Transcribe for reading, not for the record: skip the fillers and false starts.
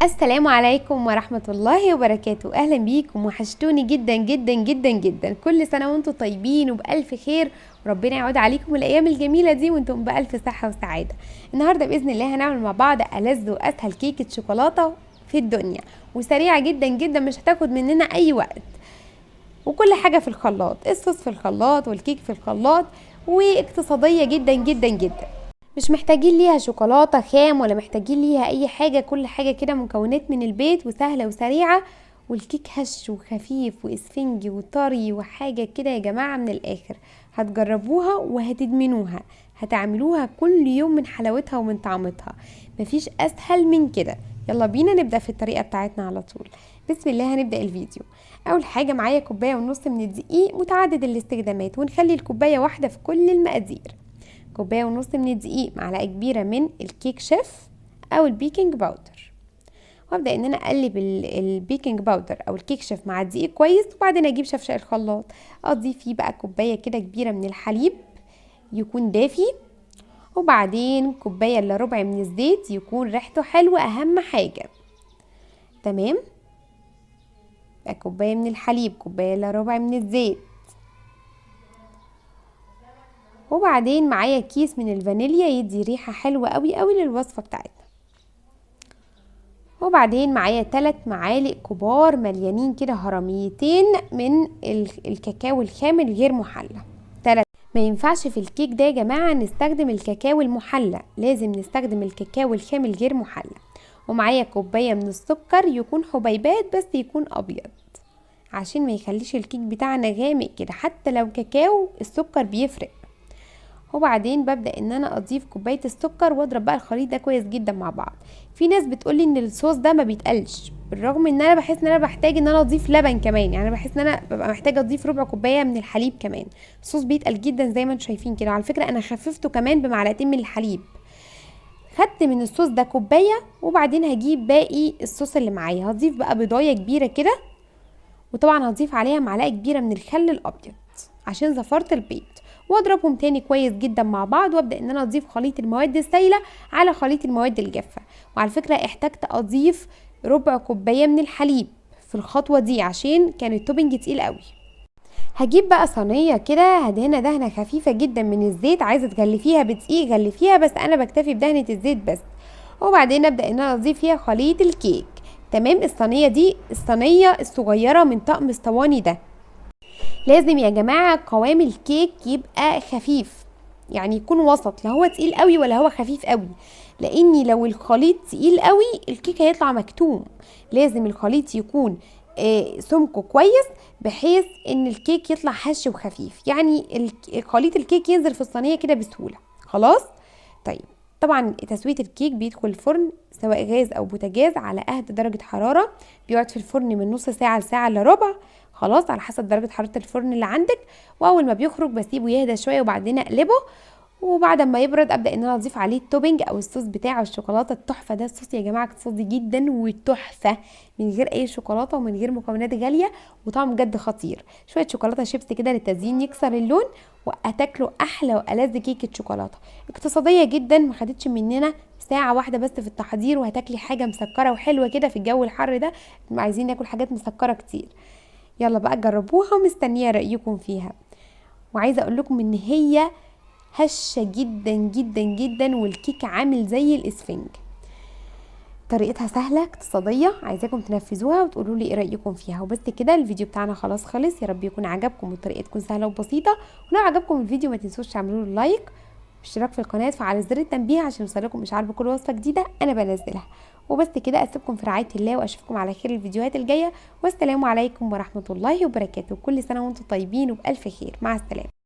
السلام عليكم ورحمة الله وبركاته. اهلا بيكم، وحشتوني جدا جدا جدا جدا. كل سنة وانتم طيبين وبألف خير، وربنا يعود عليكم الايام الجميلة دي وانتم بألف صحة وسعادة. النهاردة بإذن الله هنعمل مع بعض ألذ وأسهل كيكة شوكولاتة في الدنيا، وسريعة جدا جدا، مش هتاخد مننا اي وقت، وكل حاجة في الخلاط، الصوص في الخلاط والكيك في الخلاط، واقتصادية جدا جدا جدا. مش محتاجين ليها شوكولاتة خام ولا محتاجين ليها اي حاجة، كل حاجة كده مكونات من البيت وسهلة وسريعة، والكيك هش وخفيف واسفنجي وطري وحاجة كده يا جماعة من الاخر. هتجربوها وهتدمنوها، هتعملوها كل يوم من حلاوتها ومن طعمتها، مفيش اسهل من كده. يلا بينا نبدأ في الطريقة بتاعتنا على طول. بسم الله هنبدأ الفيديو. اول حاجة معايا كوباية ونص من الدقيق متعدد الاستخدامات، ونخلي الكوباية واحدة في كل المقادير. كوباية ونص من الدقيق، معلقة كبيرة من الكيك شيف او البيكنج باودر، وابدا ان انا اقلب البيكنج باودر او الكيك شيف مع الدقيق كويس، وبعدين اجيب شفشق الخلاط اضيف فيه بقى كوباية كده كبيرة من الحليب يكون دافي، وبعدين كوباية الا ربع من الزيت يكون ريحته حلوة اهم حاجة. تمام، بقى كوباية من الحليب، كوباية الا ربع من الزيت، وبعدين معايا كيس من الفانيليا يدي ريحة حلوة قوي قوي للوصفة بتاعتنا، وبعدين معايا 3 معالق كبار مليانين كده هرميتين من الكاكاو الخام الغير محلى. 3. ما ينفعش في الكيك ده يا جماعة نستخدم الكاكاو المحلى، لازم نستخدم الكاكاو الخام الغير محلى. ومعايا كوباية من السكر يكون حبيبات بس يكون ابيض، عشان ما يخليش الكيك بتاعنا غامق كده، حتى لو كاكاو السكر بيفرق. وبعدين ببدأ ان انا اضيف كوباية السكر واضرب بقى الخليط ده كويس جدا مع بعض. في ناس بتقولي ان الصوص ده ما بيتقلش، بالرغم ان انا بحس ان انا بحتاج ان انا اضيف لبن كمان، يعني بحس ان انا ببقى محتاجة اضيف ربع كوباية من الحليب كمان. الصوص بيتقل جدا زي ما انتم شايفين كده، على فكرة انا خففته كمان بمعلقتين من الحليب. خدت من الصوص ده كوباية، وبعدين هجيب باقي الصوص اللي معايا، هضيف بقى بضاية كبيرة كده، وطبعا هضيف عليها معلقة كبيرة من الخل الابيض عشان زفرت البيض، واضربهم تاني كويس جدا مع بعض، وابدا ان انا اضيف خليط المواد السائله على خليط المواد الجافه. وعلى فكره احتجت اضيف ربع كوبايه من الحليب في الخطوه دي عشان كان التوبنج تقيل قوي. هجيب بقى صينيه كده هدهنها دهنه خفيفه جدا من الزيت، عايزه تغلفيها بدقيق غلفيها، بس انا بكتفي بدهنه الزيت بس. وبعدين ابدا ان انا اضيف فيها خليط الكيك. تمام، الصينيه دي الصينيه الصغيره من طقم الصواني ده. لازم يا جماعة قوام الكيك يبقى خفيف، يعني يكون وسط، لا هو تقيل قوي ولا هو خفيف قوي، لاني لو الخليط تقيل قوي الكيك هيطلع مكتوم. لازم الخليط يكون سمكه كويس، بحيث ان الكيك يطلع هش وخفيف، يعني خليط الكيك ينزل في الصينية كده بسهولة. خلاص. طيب، طبعا تسوية الكيك بيدخل الفرن سواء غاز او بوتاجاز على اهدى درجة حرارة، بيقعد في الفرن من نص ساعة لساعة الا ربع، خلاص على حسب درجة حرارة الفرن اللي عندك. واول ما بيخرج بسيبه يهدى شوية وبعدين اقلبه، وبعد ما يبرد ابدا ان انا اضيف عليه التوبنج او الصوص بتاعه الشوكولاته التحفه ده. الصوص يا جماعه اقتصادي جدا وتحفه، من غير اي شوكولاته ومن غير مكونات غاليه، وطعم بجد خطير. شويه شوكولاته شيبس كده للتزيين يكسر اللون، وهتاكلوا احلى والذ كيكه شوكولاته اقتصاديه جدا، ما خدتش مننا ساعه واحده بس في التحضير، وهتاكلي حاجه مسكره وحلوه كده في الجو الحر ده، عايزين ناكل حاجات مسكره كتير. يلا بقى جربوها، ومستنيه رايكم فيها. وعايزه اقول لكم ان هي هشة جدا جدا جدا، والكيك عامل زي الاسفنج. طريقتها سهلة اقتصادية، عايزاكم تنفذوها وتقولوا لي ايه رأيكم فيها. وبس كده الفيديو بتاعنا خلاص خلص، يا رب يكون عجبكم والطريقة تكون سهلة وبسيطة. ولو عجبكم الفيديو ما تنسوش تعملوا له لايك واشتراك في القناة، وفعلوا زر التنبيه عشان يوصلكم اشعار بكل وصفة جديدة انا بنزلها. وبس كده اسيبكم في رعاية الله، واشوفكم على خير الفيديوهات الجاية، والسلام عليكم ورحمة الله وبركاته. كل سنة وانتم طيبين وبألف خير، مع السلامة.